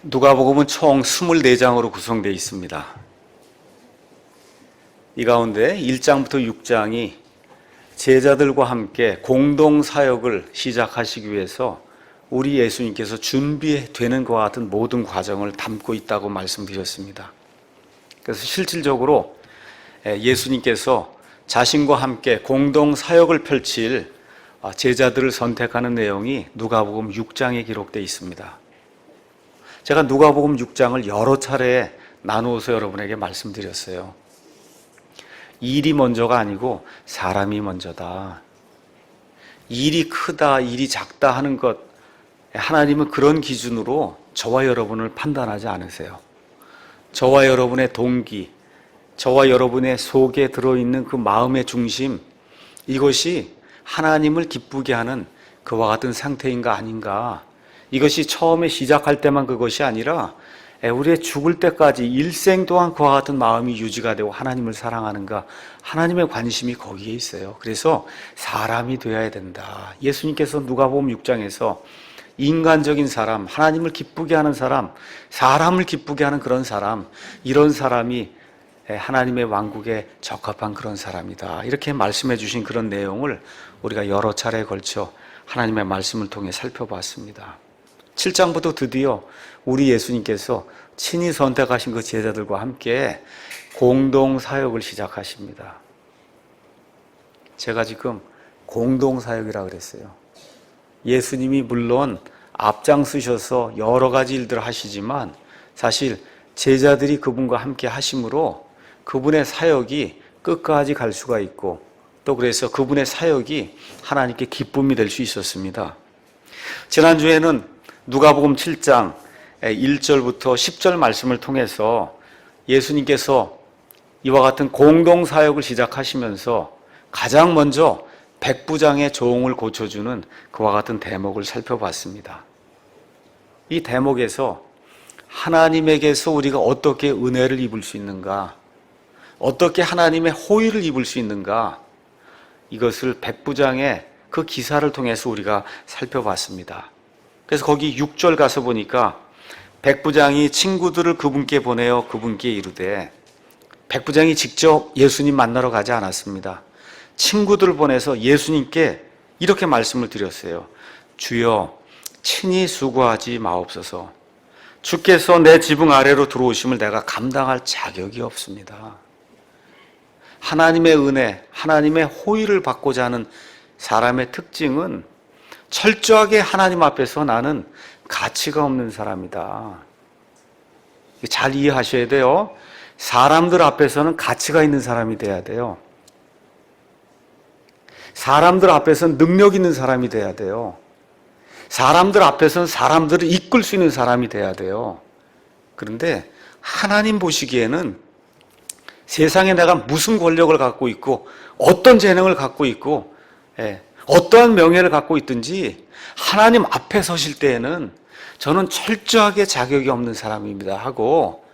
누가복음은 총 24장으로 구성되어 있습니다. 이 가운데 1장부터 6장이 제자들과 함께 공동 사역을 시작하시기 위해서 우리 예수님께서 준비되는 것과 같은 모든 과정을 담고 있다고 말씀드렸습니다. 그래서 실질적으로 예수님께서 자신과 함께 공동 사역을 펼칠 제자들을 선택하는 내용이 누가복음 6장에 기록되어 있습니다. 제가 누가복음 6장을 여러 차례 나누어서 여러분에게 말씀드렸어요. 일이 먼저가 아니고 사람이 먼저다. 일이 크다, 일이 작다 하는 것, 하나님은 그런 기준으로 저와 여러분을 판단하지 않으세요. 저와 여러분의 동기, 저와 여러분의 속에 들어있는 그 마음의 중심, 이것이 하나님을 기쁘게 하는 그와 같은 상태인가 아닌가, 이것이 처음에 시작할 때만 그것이 아니라 우리의 죽을 때까지 일생 동안 그와 같은 마음이 유지가 되고 하나님을 사랑하는가, 하나님의 관심이 거기에 있어요. 그래서 사람이 되어야 된다. 예수님께서 누가복음 6장에서 인간적인 사람, 하나님을 기쁘게 하는 사람, 사람을 기쁘게 하는 그런 사람, 이런 사람이 하나님의 왕국에 적합한 그런 사람이다, 이렇게 말씀해 주신 그런 내용을 우리가 여러 차례에 걸쳐 하나님의 말씀을 통해 살펴봤습니다. 7장부터 드디어 우리 예수님께서 친히 선택하신 그 제자들과 함께 공동 사역을 시작하십니다. 제가 지금 공동 사역이라고 그랬어요. 예수님이 물론 앞장서셔서 여러 가지 일들을 하시지만 사실 제자들이 그분과 함께 하심으로 그분의 사역이 끝까지 갈 수가 있고, 또 그래서 그분의 사역이 하나님께 기쁨이 될 수 있었습니다. 지난주에는 누가복음 7장 1절부터 10절 말씀을 통해서 예수님께서 이와 같은 공동 사역을 시작하시면서 가장 먼저 백부장의 종을 고쳐주는 그와 같은 대목을 살펴봤습니다. 이 대목에서 하나님에게서 우리가 어떻게 은혜를 입을 수 있는가, 어떻게 하나님의 호의를 입을 수 있는가, 이것을 백부장의 그 기사를 통해서 우리가 살펴봤습니다. 그래서 거기 6절 가서 보니까 백부장이 친구들을 그분께 보내어 그분께 이르되, 백부장이 직접 예수님 만나러 가지 않았습니다. 친구들을 보내서 예수님께 이렇게 말씀을 드렸어요. 주여, 친히 수고하지 마옵소서. 주께서 내 지붕 아래로 들어오심을 내가 감당할 자격이 없습니다. 하나님의 은혜, 하나님의 호의를 받고자 하는 사람의 특징은 철저하게 하나님 앞에서 나는 가치가 없는 사람이다. 잘 이해하셔야 돼요. 사람들 앞에서는 가치가 있는 사람이 돼야 돼요. 사람들 앞에서는 능력 있는 사람이 돼야 돼요. 사람들 앞에서는 사람들을 이끌 수 있는 사람이 돼야 돼요. 그런데 하나님 보시기에는 세상에 내가 무슨 권력을 갖고 있고 어떤 재능을 갖고 있고 어떠한 명예를 갖고 있든지 하나님 앞에 서실 때에는 저는 철저하게 자격이 없는 사람입니다 하고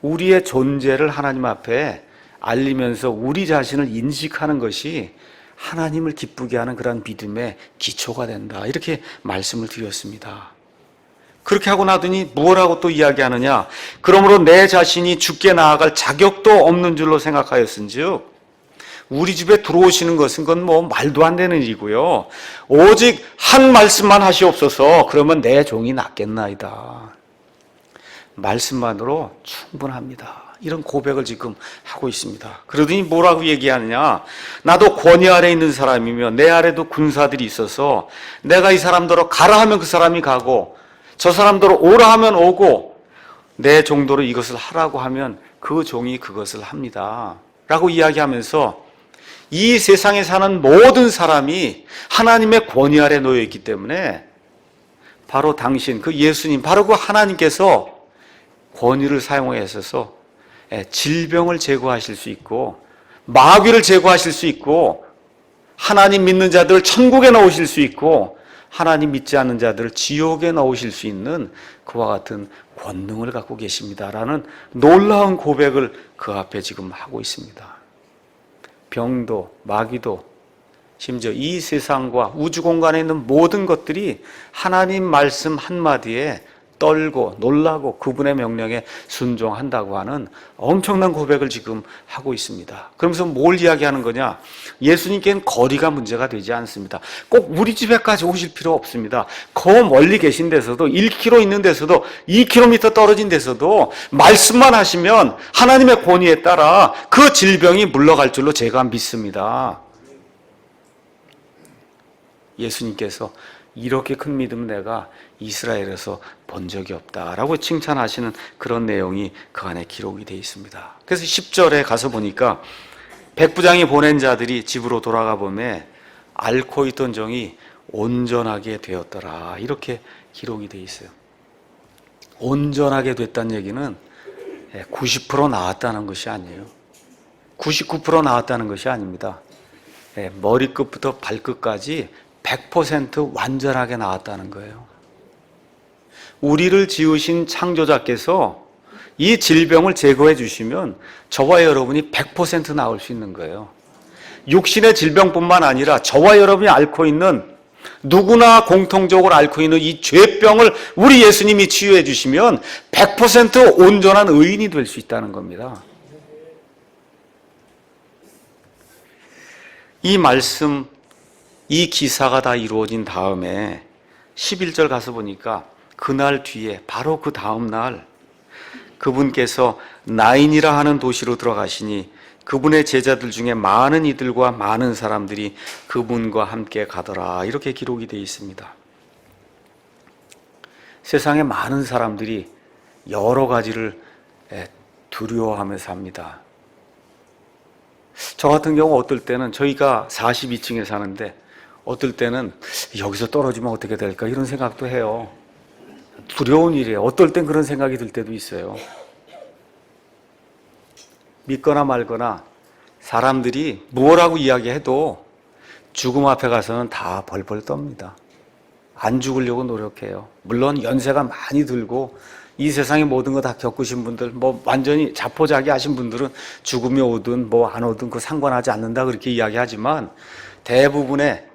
우리의 존재를 하나님 앞에 알리면서 우리 자신을 인식하는 것이 하나님을 기쁘게 하는 그런 믿음의 기초가 된다, 이렇게 말씀을 드렸습니다. 그렇게 하고 나더니 무엇라고 또 이야기하느냐, 그러므로 내 자신이 주께 나아갈 자격도 없는 줄로 생각하였은즉 우리 집에 들어오시는 것은 그건 뭐 말도 안 되는 일이고요, 오직 한 말씀만 하시옵소서. 그러면 내 종이 낫겠나이다. 말씀만으로 충분합니다. 이런 고백을 지금 하고 있습니다. 그러더니 뭐라고 얘기하느냐, 나도 권위 아래 있는 사람이며 내 아래도 군사들이 있어서 내가 이 사람들로 가라 하면 그 사람이 가고 저 사람들로 오라 하면 오고 내 종도로 이것을 하라고 하면 그 종이 그것을 합니다 라고 이야기하면서 이 세상에 사는 모든 사람이 하나님의 권위 아래 놓여 있기 때문에 바로 당신, 그 예수님, 바로 그 하나님께서 권위를 사용하셔서 질병을 제거하실 수 있고 마귀를 제거하실 수 있고 하나님 믿는 자들을 천국에 넣으실 수 있고 하나님 믿지 않는 자들을 지옥에 넣으실 수 있는 그와 같은 권능을 갖고 계십니다라는 놀라운 고백을 그 앞에 지금 하고 있습니다. 병도 마귀도 심지어 이 세상과 우주 공간에 있는 모든 것들이 하나님 말씀 한마디에 떨고 놀라고 그분의 명령에 순종한다고 하는 엄청난 고백을 지금 하고 있습니다. 그러면서 뭘 이야기하는 거냐? 예수님께는 거리가 문제가 되지 않습니다. 꼭 우리 집에까지 오실 필요 없습니다. 거 멀리 계신 데서도 1km 있는 데서도 2km 떨어진 데서도 말씀만 하시면 하나님의 권위에 따라 그 질병이 물러갈 줄로 제가 믿습니다. 예수님께서 이렇게 큰 믿음은 내가 이스라엘에서 본 적이 없다라고 칭찬하시는 그런 내용이 그 안에 기록이 되어 있습니다. 그래서 10절에 가서 보니까 백부장이 보낸 자들이 집으로 돌아가 보매 앓고 있던 종이 온전하게 되었더라, 이렇게 기록이 되어 있어요. 온전하게 됐다는 얘기는 90% 나았다는 것이 아니에요. 99% 나았다는 것이 아닙니다. 머리끝부터 발끝까지 100% 완전하게 나았다는 거예요. 우리를 지으신 창조자께서 이 질병을 제거해 주시면 저와 여러분이 100% 나을 수 있는 거예요. 육신의 질병뿐만 아니라 저와 여러분이 앓고 있는, 누구나 공통적으로 앓고 있는 이 죄병을 우리 예수님이 치유해 주시면 100% 온전한 의인이 될 수 있다는 겁니다. 이 말씀, 이 기사가 다 이루어진 다음에 11절 가서 보니까 그날 뒤에 바로 그 다음 날 그분께서 나인이라 하는 도시로 들어가시니 그분의 제자들 중에 많은 이들과 많은 사람들이 그분과 함께 가더라, 이렇게 기록이 되어 있습니다. 세상에 많은 사람들이 여러 가지를 두려워하며 삽니다. 저 같은 경우 어떨 때는, 저희가 42층에 사는데 어떨 때는 여기서 떨어지면 어떻게 될까 이런 생각도 해요. 두려운 일이에요. 어떨 땐 그런 생각이 들 때도 있어요. 믿거나 말거나 사람들이 뭐라고 이야기해도 죽음 앞에 가서는 다 벌벌 떱니다. 안 죽으려고 노력해요. 물론 연세가 많이 들고 이 세상의 모든 거 다 겪으신 분들, 완전히 자포자기하신 분들은 죽음이 오든 안 오든 그 상관하지 않는다 그렇게 이야기하지만 대부분의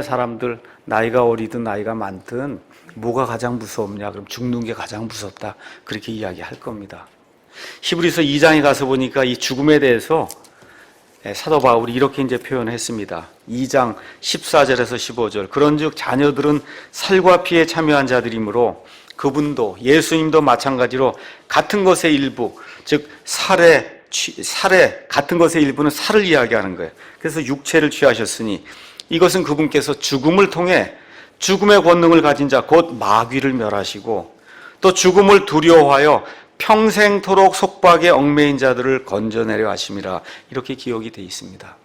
사람들, 나이가 어리든 나이가 많든 뭐가 가장 무섭냐? 그럼 죽는 게 가장 무섭다, 그렇게 이야기할 겁니다. 히브리서 2장에 가서 보니까 이 죽음에 대해서 사도 바울이 이렇게 이제 표현했습니다. 2장 14절에서 15절. 그런즉 자녀들은 살과 피에 참여한 자들이므로 그분도, 예수님도 마찬가지로 같은 것의 일부, 즉 살의 같은 것의 일부는 살을 이야기하는 거예요. 그래서 육체를 취하셨으니 이것은 그분께서 죽음을 통해 죽음의 권능을 가진 자 곧 마귀를 멸하시고 또 죽음을 두려워하여 평생토록 속박에 얽매인 자들을 건져내려 하심이라, 이렇게 기록이 되어 있습니다.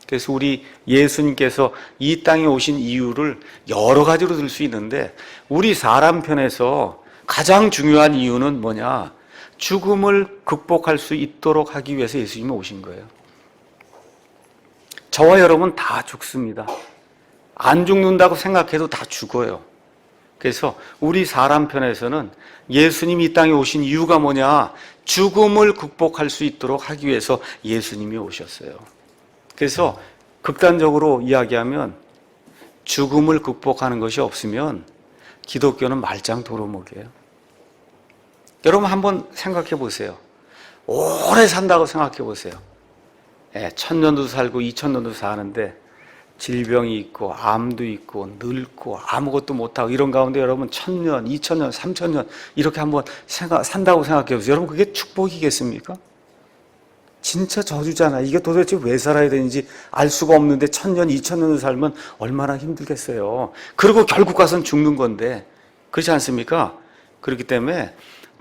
그래서 우리 예수님께서 이 땅에 오신 이유를 여러 가지로 들 수 있는데 우리 사람 편에서 가장 중요한 이유는 뭐냐? 죽음을 극복할 수 있도록 하기 위해서 예수님이 오신 거예요. 저와 여러분 다 죽습니다. 안 죽는다고 생각해도 다 죽어요. 그래서 우리 사람 편에서는 예수님이 이 땅에 오신 이유가 뭐냐? 죽음을 극복할 수 있도록 하기 위해서 예수님이 오셨어요. 그래서 극단적으로 이야기하면 죽음을 극복하는 것이 없으면 기독교는 말짱 도루묵이에요. 여러분 한번 생각해 보세요. 오래 산다고 생각해 보세요. 1000년도 살고 2000년도 사는데 질병이 있고 암도 있고 늙고 아무것도 못하고 이런 가운데 여러분 1000년, 2000년, 3000년 이렇게 한번 산다고 생각해 보세요. 여러분 그게 축복이겠습니까? 진짜 저주잖아. 이게 도대체 왜 살아야 되는지 알 수가 없는데 1000년, 2000년을 살면 얼마나 힘들겠어요. 그리고 결국 가서는 죽는 건데, 그렇지 않습니까? 그렇기 때문에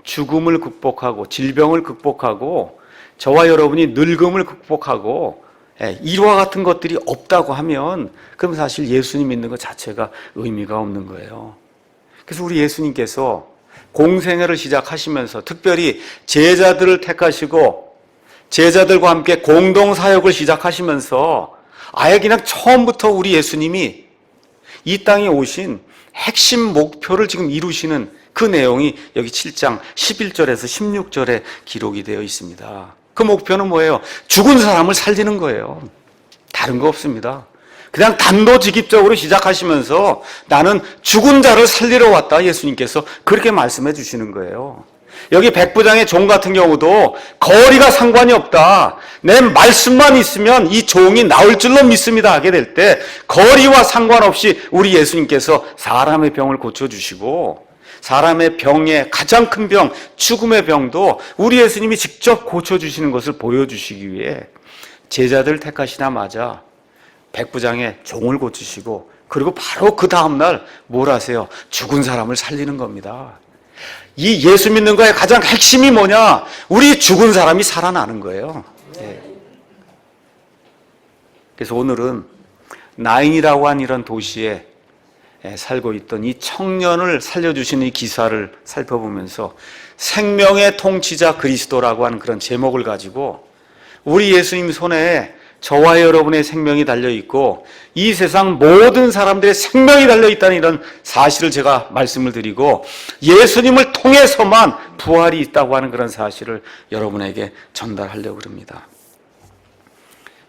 죽음을 극복하고 질병을 극복하고 저와 여러분이 늙음을 극복하고 이와 같은 것들이 없다고 하면 그럼 사실 예수님 믿는 것 자체가 의미가 없는 거예요. 그래서 우리 예수님께서 공생애를 시작하시면서 특별히 제자들을 택하시고 제자들과 함께 공동사역을 시작하시면서 아예 그냥 처음부터 우리 예수님이 이 땅에 오신 핵심 목표를 지금 이루시는 그 내용이 여기 7장 11절에서 16절에 기록이 되어 있습니다. 그 목표는 뭐예요? 죽은 사람을 살리는 거예요. 다른 거 없습니다. 그냥 단도직입적으로 시작하시면서 나는 죽은 자를 살리러 왔다, 예수님께서 그렇게 말씀해 주시는 거예요. 여기 백부장의 종 같은 경우도 거리가 상관이 없다. 내 말씀만 있으면 이 종이 나올 줄로 믿습니다 하게 될 때 거리와 상관없이 우리 예수님께서 사람의 병을 고쳐주시고, 사람의 병의 가장 큰 병, 죽음의 병도 우리 예수님이 직접 고쳐주시는 것을 보여주시기 위해 제자들 택하시자마자 백부장의 종을 고치시고, 그리고 바로 그 다음날 뭘 하세요? 죽은 사람을 살리는 겁니다. 이 예수 믿는 거의 가장 핵심이 뭐냐? 우리 죽은 사람이 살아나는 거예요. 예. 그래서 오늘은 나인이라고 한 이런 도시에 살고 있던 이 청년을 살려주시는 이 기사를 살펴보면서 생명의 통치자 그리스도라고 하는 그런 제목을 가지고 우리 예수님 손에 저와 여러분의 생명이 달려있고 이 세상 모든 사람들의 생명이 달려있다는 이런 사실을 제가 말씀을 드리고, 예수님을 통해서만 부활이 있다고 하는 그런 사실을 여러분에게 전달하려고 합니다.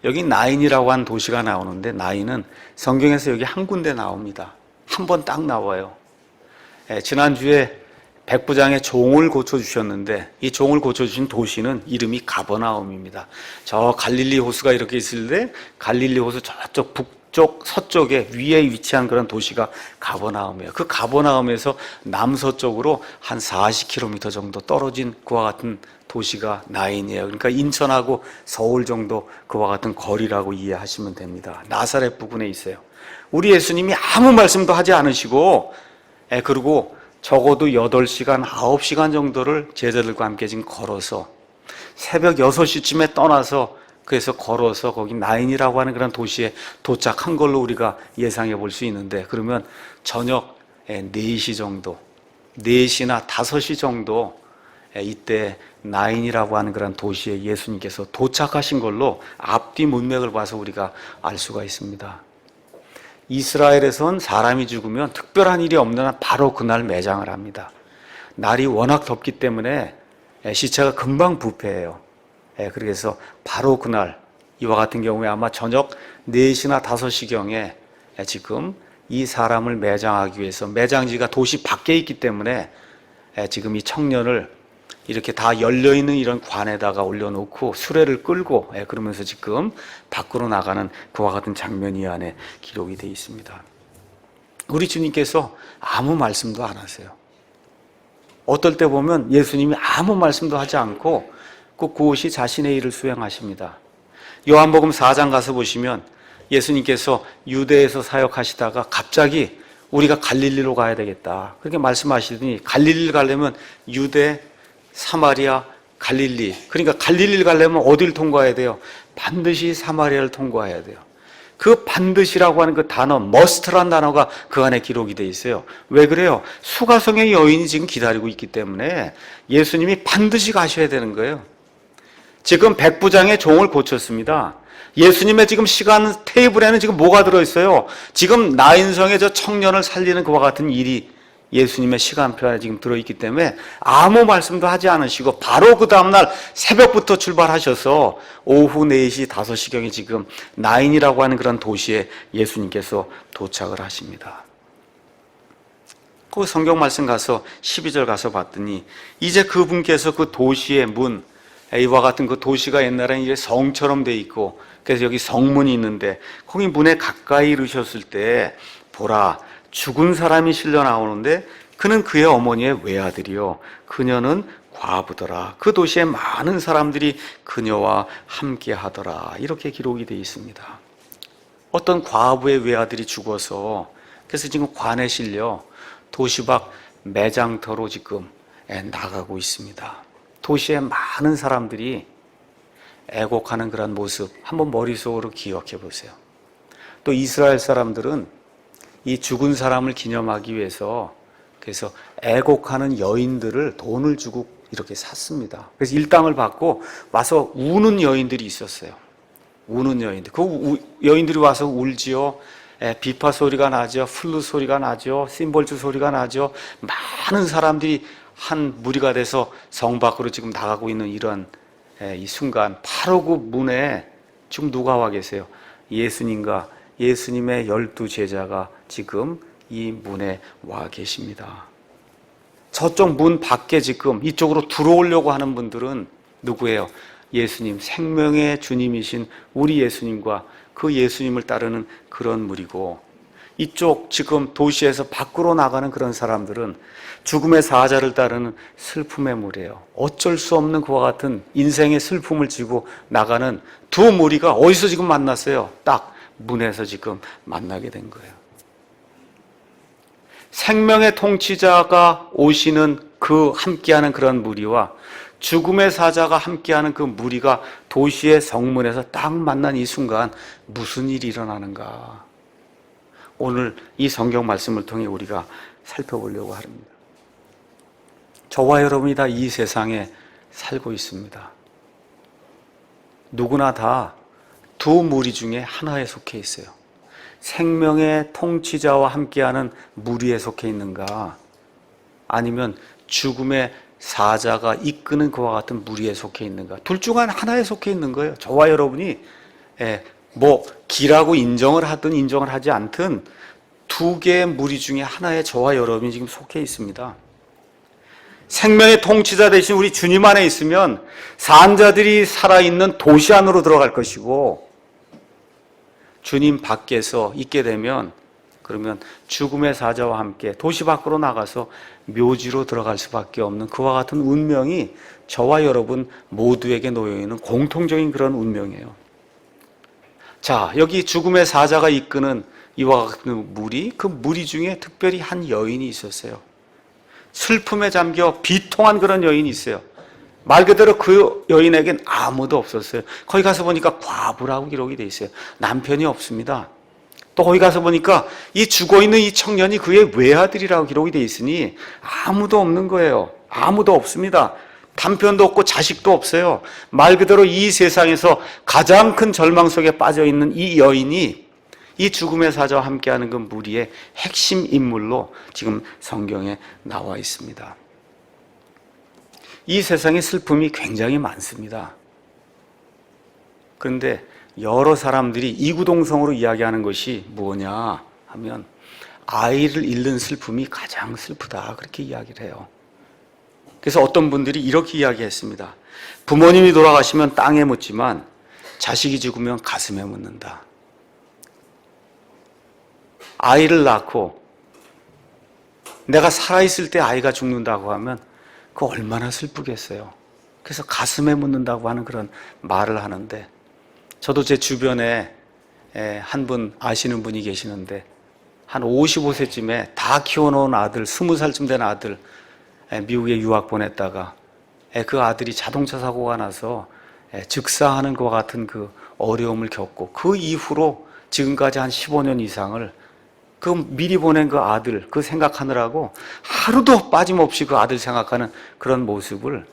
여기 나인이라고 하는 도시가 나오는데, 나인은 성경에서 여기 한 군데 나옵니다. 한 번 딱 나와요. 지난주에 백부장의 종을 고쳐주셨는데, 이 종을 고쳐주신 도시는 이름이 가버나움입니다. 저 갈릴리 호수가 이렇게 있을 때 갈릴리 호수 저쪽 북쪽 서쪽에 위에 위치한 그런 도시가 가버나움이에요. 그 가버나움에서 남서쪽으로 한 40km 정도 떨어진 그와 같은 도시가 나인이에요. 그러니까 인천하고 서울 정도 그와 같은 거리라고 이해하시면 됩니다. 나사렛 부근에 있어요. 우리 예수님이 아무 말씀도 하지 않으시고, 그리고 적어도 8시간, 9시간 정도를 제자들과 함께 지금 걸어서 새벽 6시쯤에 떠나서, 그래서 걸어서 거기 나인이라고 하는 그런 도시에 도착한 걸로 우리가 예상해 볼 수 있는데, 그러면 저녁 4시 정도, 4시나 5시 정도 이때 나인이라고 하는 그런 도시에 예수님께서 도착하신 걸로 앞뒤 문맥을 봐서 우리가 알 수가 있습니다. 이스라엘에선 사람이 죽으면 특별한 일이 없는 한 바로 그날 매장을 합니다. 날이 워낙 덥기 때문에 시체가 금방 부패해요. 그래서 바로 그날, 이와 같은 경우에 아마 저녁 4시나 5시경에 지금 이 사람을 매장하기 위해서, 매장지가 도시 밖에 있기 때문에 지금 이 청년을 이렇게 다 열려있는 이런 관에다가 올려놓고 수레를 끌고, 그러면서 지금 밖으로 나가는 그와 같은 장면이 안에 기록이 되어 있습니다. 우리 주님께서 아무 말씀도 안 하세요. 어떨 때 보면 예수님이 아무 말씀도 하지 않고 그곳이 자신의 일을 수행하십니다. 요한복음 4장 가서 보시면 예수님께서 유대에서 사역하시다가 갑자기 우리가 갈릴리로 가야 되겠다 그렇게 말씀하시더니, 갈릴리를 가려면 유대, 사마리아, 갈릴리, 그러니까 갈릴리를 가려면 어디를 통과해야 돼요? 반드시 사마리아를 통과해야 돼요. 그 반드시라고 하는 그 단어, must란 단어가 그 안에 기록이 되어 있어요. 왜 그래요? 수가성의 여인이 지금 기다리고 있기 때문에 예수님이 반드시 가셔야 되는 거예요. 지금 백부장의 종을 고쳤습니다. 예수님의 지금 시간 테이블에는 지금 뭐가 들어있어요? 지금 나인성의 저 청년을 살리는 그와 같은 일이 예수님의 시간표에 지금 들어있기 때문에 아무 말씀도 하지 않으시고 바로 그 다음날 새벽부터 출발하셔서 오후 4시, 5시경에 지금 나인이라고 하는 그런 도시에 예수님께서 도착을 하십니다. 그 성경 말씀 가서 12절 가서 봤더니 이제 그분께서 그 도시의 문, 이와 같은 그 도시가 옛날에는 이제 성처럼 돼 있고, 그래서 여기 성문이 있는데 거기 문에 가까이 이르셨을 때 보라, 죽은 사람이 실려 나오는데 그는 그의 어머니의 외아들이요 그녀는 과부더라. 그 도시에 많은 사람들이 그녀와 함께 하더라. 이렇게 기록이 되어 있습니다. 어떤 과부의 외아들이 죽어서 그래서 지금 관에 실려 도시 밖 매장터로 지금 나가고 있습니다. 도시에 많은 사람들이 애곡하는 그런 모습 한번 머릿속으로 기억해 보세요. 또 이스라엘 사람들은 이 죽은 사람을 기념하기 위해서 그래서 애곡하는 여인들을 돈을 주고 이렇게 샀습니다. 그래서 일당을 받고 와서 우는 여인들이 있었어요. 우는 여인들. 그 여인들이 와서 울지요. 비파 소리가 나죠. 플룻 소리가 나죠. 심벌주 소리가 나죠. 많은 사람들이 한 무리가 돼서 성 밖으로 지금 나가고 있는 이런 이 순간 바로 그 문에 지금 누가 와 계세요? 예수님과 예수님의 12 제자가 지금 이 문에 와 계십니다. 저쪽 문 밖에 지금 이쪽으로 들어오려고 하는 분들은 누구예요? 예수님, 생명의 주님이신 우리 예수님과 그 예수님을 따르는 그런 무리고, 이쪽 지금 도시에서 밖으로 나가는 그런 사람들은 죽음의 사자를 따르는 슬픔의 무리예요. 어쩔 수 없는 그와 같은 인생의 슬픔을 지고 나가는 두 무리가 어디서 지금 만났어요? 딱 문에서 지금 만나게 된 거예요. 생명의 통치자가 오시는 그 함께하는 그런 무리와 죽음의 사자가 함께하는 그 무리가 도시의 성문에서 딱 만난 이 순간 무슨 일이 일어나는가? 오늘 이 성경 말씀을 통해 우리가 살펴보려고 합니다. 저와 여러분이 다 이 세상에 살고 있습니다. 누구나 다 두 무리 중에 하나에 속해 있어요. 생명의 통치자와 함께하는 무리에 속해 있는가, 아니면 죽음의 사자가 이끄는 그와 같은 무리에 속해 있는가, 둘 중 하나에 속해 있는 거예요. 저와 여러분이 기라고 인정을 하든 인정을 하지 않든 두 개의 무리 중에 하나에 저와 여러분이 지금 속해 있습니다. 생명의 통치자 대신 우리 주님 안에 있으면 산자들이 살아있는 도시 안으로 들어갈 것이고, 주님 밖에서 있게 되면 그러면 죽음의 사자와 함께 도시 밖으로 나가서 묘지로 들어갈 수밖에 없는 그와 같은 운명이 저와 여러분 모두에게 놓여있는 공통적인 그런 운명이에요. 자, 여기 죽음의 사자가 이끄는 이와 같은 무리, 그 무리 중에 특별히 한 여인이 있었어요. 슬픔에 잠겨 비통한 그런 여인이 있어요. 말 그대로 그 여인에겐 아무도 없었어요. 거기 가서 보니까 과부라고 기록이 돼 있어요. 남편이 없습니다. 또 거기 가서 보니까 이 죽어있는 이 청년이 그의 외아들이라고 기록이 돼 있으니 아무도 없는 거예요. 아무도 없습니다. 남편도 없고 자식도 없어요. 말 그대로 이 세상에서 가장 큰 절망 속에 빠져있는 이 여인이 이 죽음의 사자와 함께하는 그 무리의 핵심 인물로 지금 성경에 나와 있습니다. 이 세상에 슬픔이 굉장히 많습니다. 그런데 여러 사람들이 이구동성으로 이야기하는 것이 뭐냐 하면 아이를 잃는 슬픔이 가장 슬프다, 그렇게 이야기를 해요. 그래서 어떤 분들이 이렇게 이야기했습니다. 부모님이 돌아가시면 땅에 묻지만 자식이 죽으면 가슴에 묻는다. 아이를 낳고 내가 살아있을 때 아이가 죽는다고 하면 그 얼마나 슬프겠어요. 그래서 가슴에 묻는다고 하는 그런 말을 하는데, 저도 제 주변에 한 분 아시는 분이 계시는데 한 55세쯤에 다 키워놓은 아들, 20살쯤 된 아들 미국에 유학 보냈다가 그 아들이 자동차 사고가 나서 즉사하는 것과 같은 그 어려움을 겪고, 그 이후로 지금까지 한 15년 이상을 그 미리 보낸 그 아들, 그 생각하느라고 하루도 빠짐없이 그 아들 생각하는 그런 모습을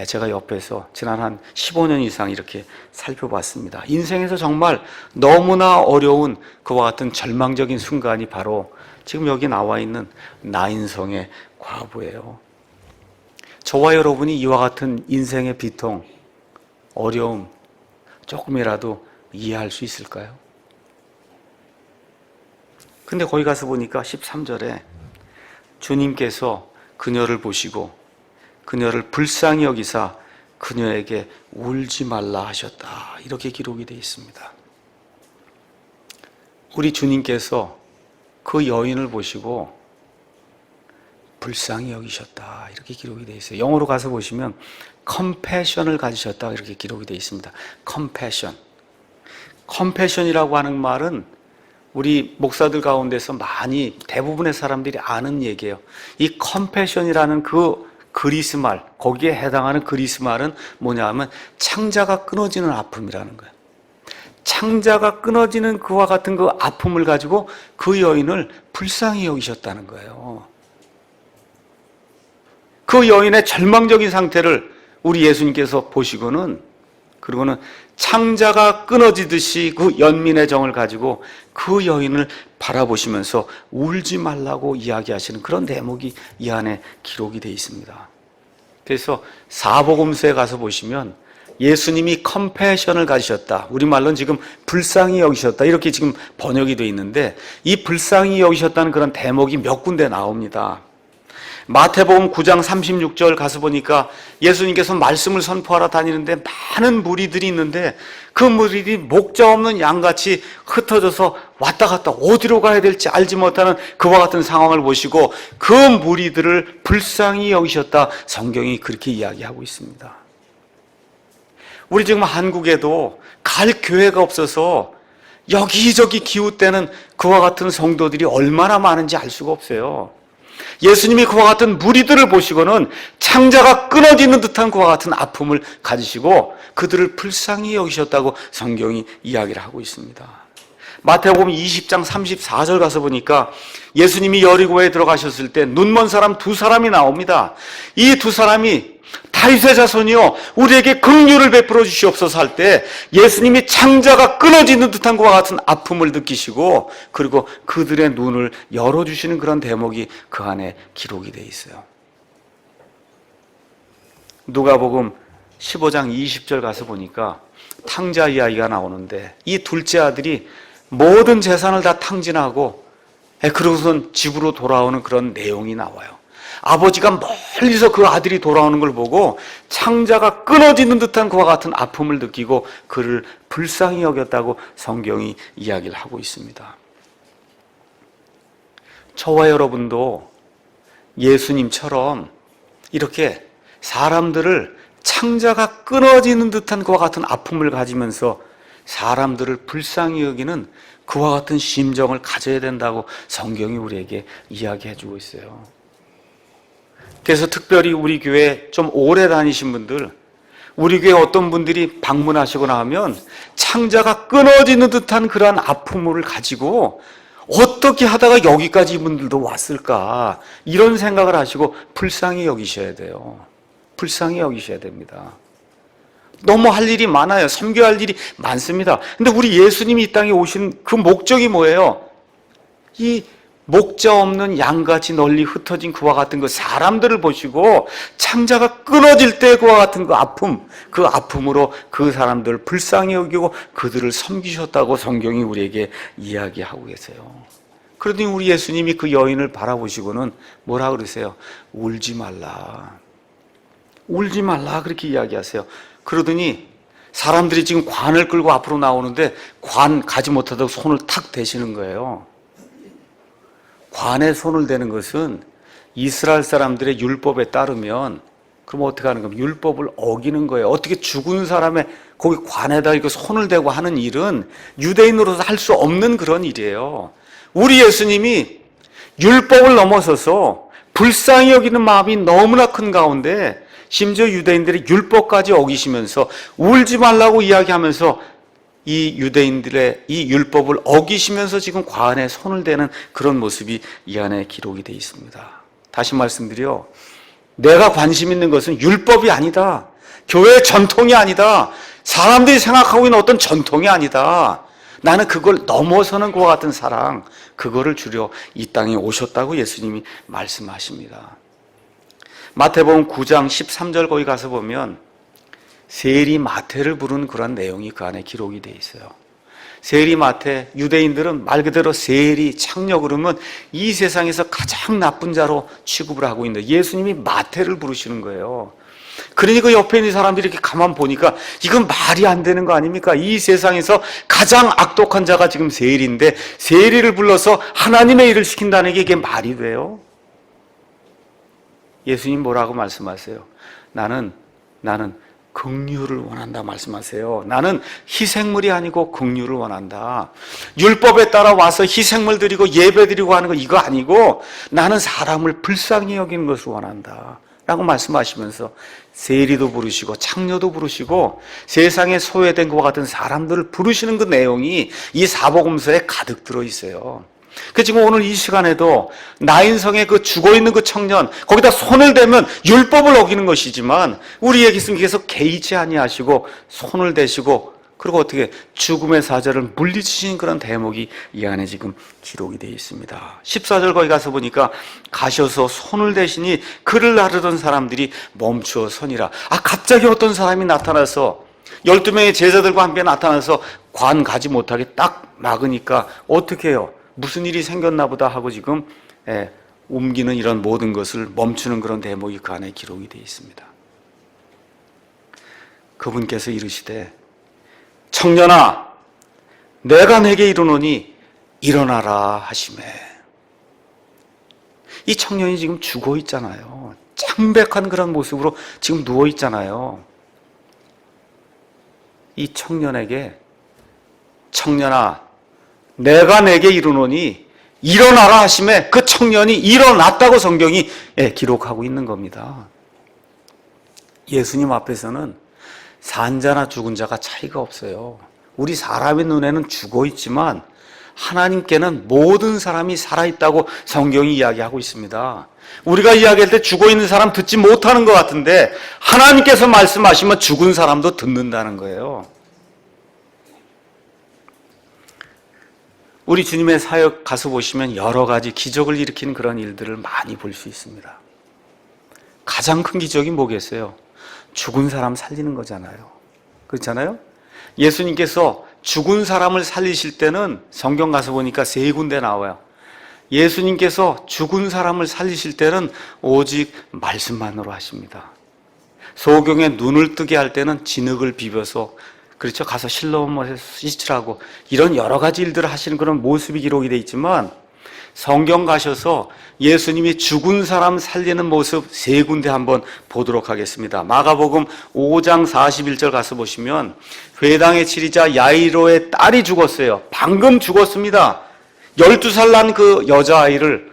제가 옆에서 지난 한 15년 이상 이렇게 살펴봤습니다. 인생에서 정말 너무나 어려운 그와 같은 절망적인 순간이 바로 지금 여기 나와 있는 나인성의 과부예요. 저와 여러분이 이와 같은 인생의 비통, 어려움 조금이라도 이해할 수 있을까요? 근데 거기 가서 보니까 13절에 주님께서 그녀를 보시고 그녀를 불쌍히 여기사 그녀에게 울지 말라 하셨다, 이렇게 기록이 되어 있습니다. 우리 주님께서 그 여인을 보시고 불쌍히 여기셨다, 이렇게 기록이 되어 있어요. 영어로 가서 보시면 컴패션을 가지셨다, 이렇게 기록이 되어 있습니다. 컴패션. 컴패션이라고 하는 말은 우리 목사들 가운데서 많이, 대부분의 사람들이 아는 얘기예요. 이 컴패션이라는 그 그리스 말, 거기에 해당하는 그리스 말은 뭐냐 하면 창자가 끊어지는 아픔이라는 거예요. 창자가 끊어지는 그와 같은 그 아픔을 가지고 그 여인을 불쌍히 여기셨다는 거예요. 그 여인의 절망적인 상태를 우리 예수님께서 보시고는, 그리고는 창자가 끊어지듯이 그 연민의 정을 가지고 그 여인을 바라보시면서 울지 말라고 이야기하시는 그런 대목이 이 안에 기록이 되어 있습니다. 그래서 사복음서에 가서 보시면 예수님이 컴패션을 가지셨다. 우리말로는 지금 불쌍히 여기셨다. 이렇게 지금 번역이 되어 있는데 이 불쌍히 여기셨다는 그런 대목이 몇 군데 나옵니다. 마태복음 9장 36절 가서 보니까 예수님께서 말씀을 선포하러 다니는데 많은 무리들이 있는데 그 무리들이 목자 없는 양같이 흩어져서 왔다 갔다 어디로 가야 될지 알지 못하는 그와 같은 상황을 보시고 그 무리들을 불쌍히 여기셨다. 성경이 그렇게 이야기하고 있습니다. 우리 지금 한국에도 갈 교회가 없어서 여기저기 기웃대는 그와 같은 성도들이 얼마나 많은지 알 수가 없어요. 예수님이 그와 같은 무리들을 보시고는 창자가 끊어지는 듯한 그와 같은 아픔을 가지시고 그들을 불쌍히 여기셨다고 성경이 이야기를 하고 있습니다. 마태복음 20장 34절 가서 보니까 예수님이 여리고에 들어가셨을 때 눈먼 사람 두 사람이 나옵니다. 이 두 사람이 다윗의 자손이요 우리에게 긍휼을 베풀어 주시옵소서 할 때 예수님이 창자가 끊어지는 듯한 것과 같은 아픔을 느끼시고 그리고 그들의 눈을 열어주시는 그런 대목이 그 안에 기록이 되어 있어요. 누가복음 15장 20절 가서 보니까 탕자 이야기가 나오는데 이 둘째 아들이 모든 재산을 다 탕진하고 그러고선 집으로 돌아오는 그런 내용이 나와요. 아버지가 멀리서 그 아들이 돌아오는 걸 보고 창자가 끊어지는 듯한 그와 같은 아픔을 느끼고 그를 불쌍히 여겼다고 성경이 이야기를 하고 있습니다. 저와 여러분도 예수님처럼 이렇게 사람들을 창자가 끊어지는 듯한 그와 같은 아픔을 가지면서 사람들을 불쌍히 여기는 그와 같은 심정을 가져야 된다고 성경이 우리에게 이야기해 주고 있어요. 그래서 특별히 우리 교회 좀 오래 다니신 분들, 우리 교회 어떤 분들이 방문하시거나 하면 창자가 끊어지는 듯한 그러한 아픔을 가지고 어떻게 하다가 여기까지 이분들도 왔을까 이런 생각을 하시고 불쌍히 여기셔야 돼요. 불쌍히 여기셔야 됩니다. 너무 할 일이 많아요. 섬겨야 할 일이 많습니다. 근데 우리 예수님이 이 땅에 오신 그 목적이 뭐예요? 이 목자 없는 양같이 널리 흩어진 그와 같은 그 사람들을 보시고 창자가 끊어질 때 그와 같은 그 아픔으로 그 사람들을 불쌍히 여기고 그들을 섬기셨다고 성경이 우리에게 이야기하고 계세요. 그러더니 우리 예수님이 그 여인을 바라보시고는 뭐라 그러세요? 울지 말라. 울지 말라 그렇게 이야기하세요. 그러더니 사람들이 지금 관을 끌고 앞으로 나오는데 관 가지 못하다고 손을 탁 대시는 거예요. 관에 손을 대는 것은 이스라엘 사람들의 율법에 따르면 그럼 어떻게 하는 겁니까? 율법을 어기는 거예요. 어떻게 죽은 사람의 거기 관에다 이렇게 손을 대고 하는 일은 유대인으로서 할 수 없는 그런 일이에요. 우리 예수님이 율법을 넘어서서 불쌍히 여기는 마음이 너무나 큰 가운데 심지어 유대인들의 율법까지 어기시면서 울지 말라고 이야기하면서 이 유대인들의 이 율법을 어기시면서 지금 관에 손을 대는 그런 모습이 이 안에 기록이 되어 있습니다. 다시 말씀드려 내가 관심 있는 것은 율법이 아니다. 교회의 전통이 아니다. 사람들이 생각하고 있는 어떤 전통이 아니다. 나는 그걸 넘어서는 것과 같은 사랑, 그거를 주려 이 땅에 오셨다고 예수님이 말씀하십니다. 마태복음 9장 13절 거기 가서 보면 세리 마태를 부르는 그런 내용이 그 안에 기록이 되어 있어요. 세리 마태, 유대인들은 말 그대로 세리, 창녀 그러면 이 세상에서 가장 나쁜 자로 취급을 하고 있는데 예수님이 마태를 부르시는 거예요. 그러니 그 옆에 있는 사람들이 이렇게 가만 보니까 이건 말이 안 되는 거 아닙니까? 이 세상에서 가장 악독한 자가 지금 세리인데 세리를 불러서 하나님의 일을 시킨다는 게 이게 말이 돼요? 예수님 뭐라고 말씀하세요? 나는 긍휼을 원한다 말씀하세요. 나는 희생물이 아니고 긍휼을 원한다. 율법에 따라 와서 희생물 드리고 예배 드리고 하는 거 이거 아니고 나는 사람을 불쌍히 여기는 것을 원한다 라고 말씀하시면서 세리도 부르시고 창녀도 부르시고 세상에 소외된 것과 같은 사람들을 부르시는 그 내용이 이 사복음서에 가득 들어있어요. 그 지금 오늘 이 시간에도 나인성의 그 죽어있는 그 청년 거기다 손을 대면 율법을 어기는 것이지만 우리에게 계속 개의치 아니하시고 손을 대시고 그리고 어떻게 죽음의 사자를 물리치신 그런 대목이 이 안에 지금 기록이 되어 있습니다. 14절 거기 가서 보니까 가셔서 손을 대시니 그를 나르던 사람들이 멈추어 서니라. 갑자기 어떤 사람이 나타나서 12명의 제자들과 함께 나타나서 관 가지 못하게 딱 막으니까 어떻게 해요? 무슨 일이 생겼나 보다 하고 지금 옮기는 이런 모든 것을 멈추는 그런 대목이 그 안에 기록이 되어 있습니다. 그분께서 이르시되 청년아 내가 내게 이르노니 일어나라 하시매. 이 청년이 지금 죽어 있잖아요. 창백한 그런 모습으로 지금 누워 있잖아요. 이 청년에게 청년아 내가 내게 이르노니 일어나라 하시매 그 청년이 일어났다고 성경이 기록하고 있는 겁니다. 예수님 앞에서는 산 자나 죽은 자가 차이가 없어요. 우리 사람의 눈에는 죽어 있지만 하나님께는 모든 사람이 살아있다고 성경이 이야기하고 있습니다. 우리가 이야기할 때 죽어 있는 사람 듣지 못하는 것 같은데 하나님께서 말씀하시면 죽은 사람도 듣는다는 거예요. 우리 주님의 사역 가서 보시면 여러 가지 기적을 일으킨 그런 일들을 많이 볼 수 있습니다. 가장 큰 기적이 뭐겠어요? 죽은 사람 살리는 거잖아요. 그렇잖아요? 예수님께서 죽은 사람을 살리실 때는 성경 가서 보니까 3군데 나와요. 예수님께서 죽은 사람을 살리실 때는 오직 말씀만으로 하십니다. 소경에 눈을 뜨게 할 때는 진흙을 비벼서 그렇죠. 가서 실로몬에서 씻으라고 이런 여러 가지 일들을 하시는 그런 모습이 기록이 되어 있지만 성경 가셔서 예수님이 죽은 사람 살리는 모습 3군데 한번 보도록 하겠습니다. 마가복음 5장 41절 가서 보시면 회당의 치리자 야이로의 딸이 죽었어요. 방금 죽었습니다. 12살 난 그 여자아이를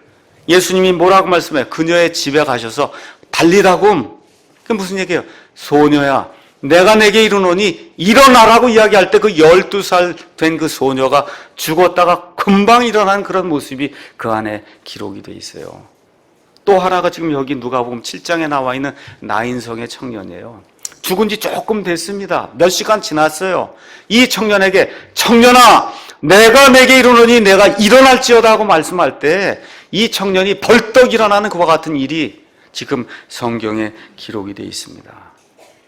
예수님이 뭐라고 말씀해요? 그녀의 집에 가셔서 달리다굼. 그게 무슨 얘기예요? 소녀야 내가 내게 이르노니 일어나라고 이야기할 때 그 12살 된 그 소녀가 죽었다가 금방 일어난 그런 모습이 그 안에 기록이 되어 있어요. 또 하나가 지금 여기 누가복음 7장에 나와 있는 나인성의 청년이에요. 죽은 지 조금 됐습니다. 몇 시간 지났어요. 이 청년에게 청년아 내가 내게 이르노니 내가 일어날지어다 하고 말씀할 때 이 청년이 벌떡 일어나는 그와 같은 일이 지금 성경에 기록이 되어 있습니다.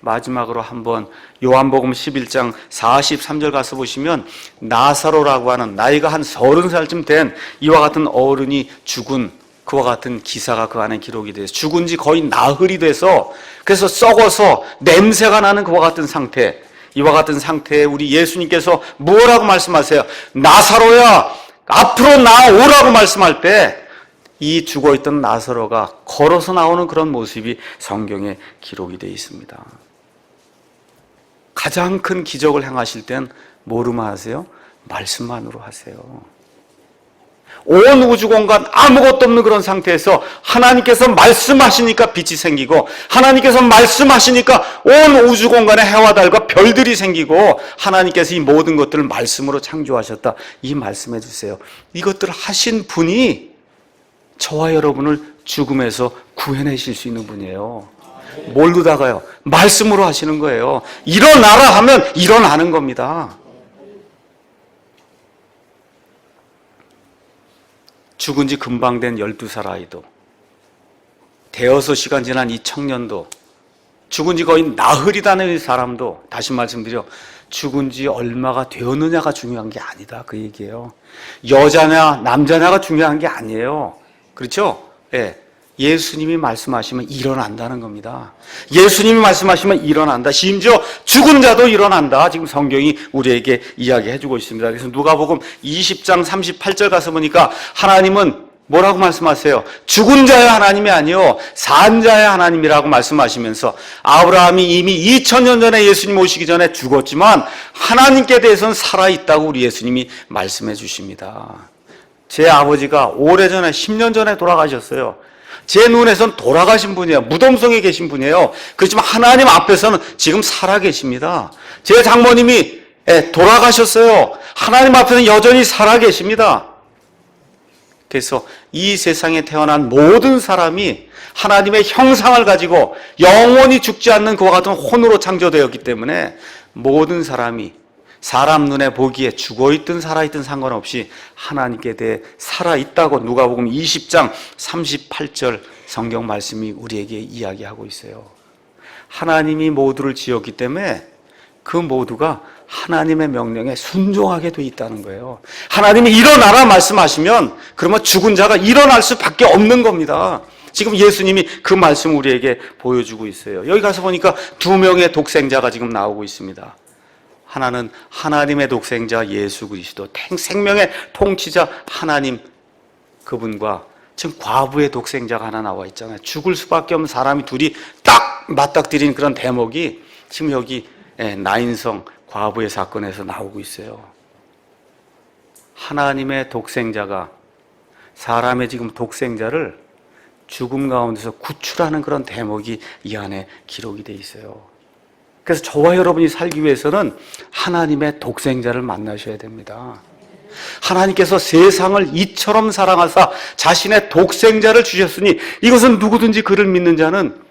마지막으로 한번 요한복음 11장 43절 가서 보시면 나사로라고 하는 나이가 한 30살쯤 된 이와 같은 어른이 죽은 그와 같은 기사가 그 안에 기록이 돼서 죽은 지 거의 나흘이 돼서 그래서 썩어서 냄새가 나는 그와 같은 상태, 이와 같은 상태에 우리 예수님께서 뭐라고 말씀하세요? 나사로야 앞으로 나오라고 말씀할 때 이 죽어있던 나사로가 걸어서 나오는 그런 모습이 성경에 기록이 되어 있습니다. 가장 큰 기적을 행하실 땐 뭐로만 하세요? 말씀만으로 하세요. 온 우주 공간 아무것도 없는 그런 상태에서 하나님께서 말씀하시니까 빛이 생기고 하나님께서 말씀하시니까 온 우주 공간에 해와 달과 별들이 생기고 하나님께서 이 모든 것들을 말씀으로 창조하셨다. 이 말씀해 주세요. 이것들을 하신 분이 저와 여러분을 죽음에서 구해내실 수 있는 분이에요. 뭘로다가요? 말씀으로 하시는 거예요. 일어나라 하면 일어나는 겁니다. 죽은 지 금방 된 12살 아이도, 대여섯 시간 지난 이 청년도, 죽은 지 거의 나흘이라는 사람도, 다시 말씀드려 죽은 지 얼마가 되었느냐가 중요한 게 아니다 그 얘기예요. 여자냐 남자냐가 중요한 게 아니에요. 그렇죠? 예. 예수님이 말씀하시면 일어난다는 겁니다. 예수님이 말씀하시면 일어난다. 심지어 죽은 자도 일어난다. 지금 성경이 우리에게 이야기해주고 있습니다. 그래서 누가복음 20장 38절 가서 보니까 하나님은 뭐라고 말씀하세요? 죽은 자의 하나님이 아니요 산 자의 하나님이라고 말씀하시면서 아브라함이 이미 2000년 전에 예수님 오시기 전에 죽었지만 하나님께 대해서는 살아있다고 우리 예수님이 말씀해 주십니다. 제 아버지가 오래전에 10년 전에 돌아가셨어요. 제 눈에선 돌아가신 분이에요. 무덤속에 계신 분이에요. 그렇지만 하나님 앞에서는 지금 살아 계십니다. 제 장모님이 돌아가셨어요. 하나님 앞에서는 여전히 살아 계십니다. 그래서 이 세상에 태어난 모든 사람이 하나님의 형상을 가지고 영원히 죽지 않는 그와 같은 혼으로 창조되었기 때문에 모든 사람이 사람 눈에 보기에 죽어있든 살아있든 상관없이 하나님께 대해 살아있다고 누가복음 20장 38절 성경 말씀이 우리에게 이야기하고 있어요. 하나님이 모두를 지었기 때문에 그 모두가 하나님의 명령에 순종하게 돼 있다는 거예요. 하나님이 일어나라 말씀하시면 그러면 죽은 자가 일어날 수밖에 없는 겁니다. 지금 예수님이 그 말씀을 우리에게 보여주고 있어요. 여기 가서 보니까 2명의 독생자가 지금 나오고 있습니다. 하나는 하나님의 독생자 예수 그리스도, 생명의 통치자 하나님, 그분과 지금 과부의 독생자가 하나 나와 있잖아요. 죽을 수밖에 없는 사람이 둘이 딱 맞닥뜨린 그런 대목이 지금 여기 나인성 과부의 사건에서 나오고 있어요. 하나님의 독생자가 사람의 지금 독생자를 죽음 가운데서 구출하는 그런 대목이 이 안에 기록이 돼 있어요. 그래서 저와 여러분이 살기 위해서는 하나님의 독생자를 만나셔야 됩니다. 하나님께서 세상을 이처럼 사랑하사 자신의 독생자를 주셨으니 이것은 누구든지 그를 믿는 자는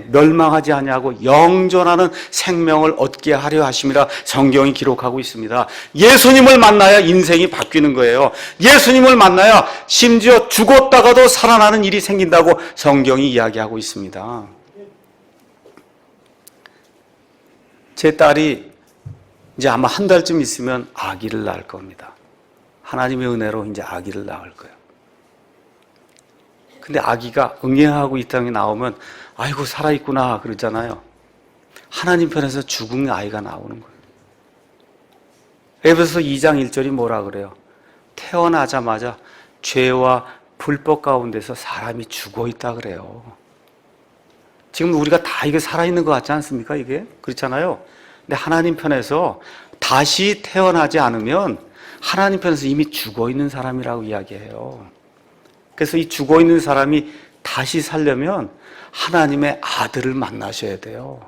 멸망하지 아니하고 영존하는 생명을 얻게 하려 하심이라 성경이 기록하고 있습니다. 예수님을 만나야 인생이 바뀌는 거예요. 예수님을 만나야 심지어 죽었다가도 살아나는 일이 생긴다고 성경이 이야기하고 있습니다. 제 딸이 이제 아마 한 달쯤 있으면 아기를 낳을 겁니다. 하나님의 은혜로 이제 아기를 낳을 거예요. 근데 아기가 응애하고 이 땅에 나오면 아이고 살아있구나 그러잖아요. 하나님 편에서 죽은 아이가 나오는 거예요. 에베소서 2장 1절이 뭐라 그래요? 태어나자마자 죄와 불법 가운데서 사람이 죽어있다 그래요. 지금 우리가 다 이게 살아있는 것 같지 않습니까? 이게 그렇잖아요. 근데 하나님 편에서 다시 태어나지 않으면 하나님 편에서 이미 죽어있는 사람이라고 이야기해요. 그래서 이 죽어있는 사람이 다시 살려면 하나님의 아들을 만나셔야 돼요.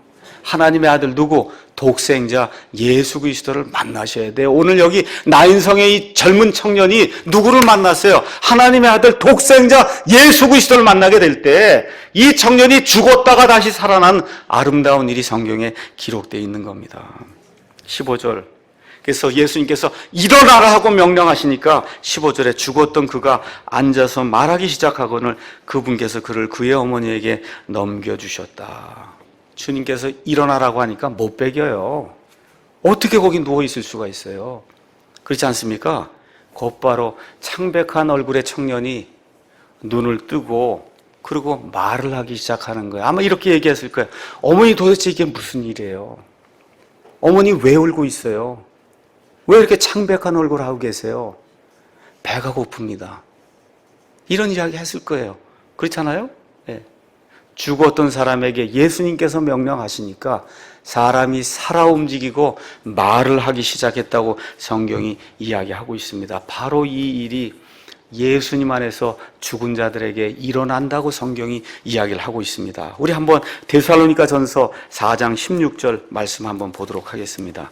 하나님의 아들 누구? 독생자 예수 그리스도를 만나셔야 돼요. 오늘 여기 나인성의 이 젊은 청년이 누구를 만났어요? 하나님의 아들 독생자 예수 그리스도를 만나게 될 때 이 청년이 죽었다가 다시 살아난 아름다운 일이 성경에 기록되어 있는 겁니다. 15절. 그래서 예수님께서 일어나라 하고 명령하시니까 15절에 죽었던 그가 앉아서 말하기 시작하거늘 그분께서 그를 그의 어머니에게 넘겨주셨다. 주님께서 일어나라고 하니까 못 베겨요. 어떻게 거기 누워있을 수가 있어요? 그렇지 않습니까? 곧바로 창백한 얼굴의 청년이 눈을 뜨고 그리고 말을 하기 시작하는 거예요. 아마 이렇게 얘기했을 거예요. 어머니 도대체 이게 무슨 일이에요? 어머니 왜 울고 있어요? 왜 이렇게 창백한 얼굴을 하고 계세요? 배가 고픕니다. 이런 이야기 했을 거예요. 그렇잖아요? 네. 죽었던 사람에게 예수님께서 명령하시니까 사람이 살아 움직이고 말을 하기 시작했다고 성경이 이야기하고 있습니다. 바로 이 일이 예수님 안에서 죽은 자들에게 일어난다고 성경이 이야기를 하고 있습니다. 우리 한번 데살로니가전서 4장 16절 말씀 한번 보도록 하겠습니다.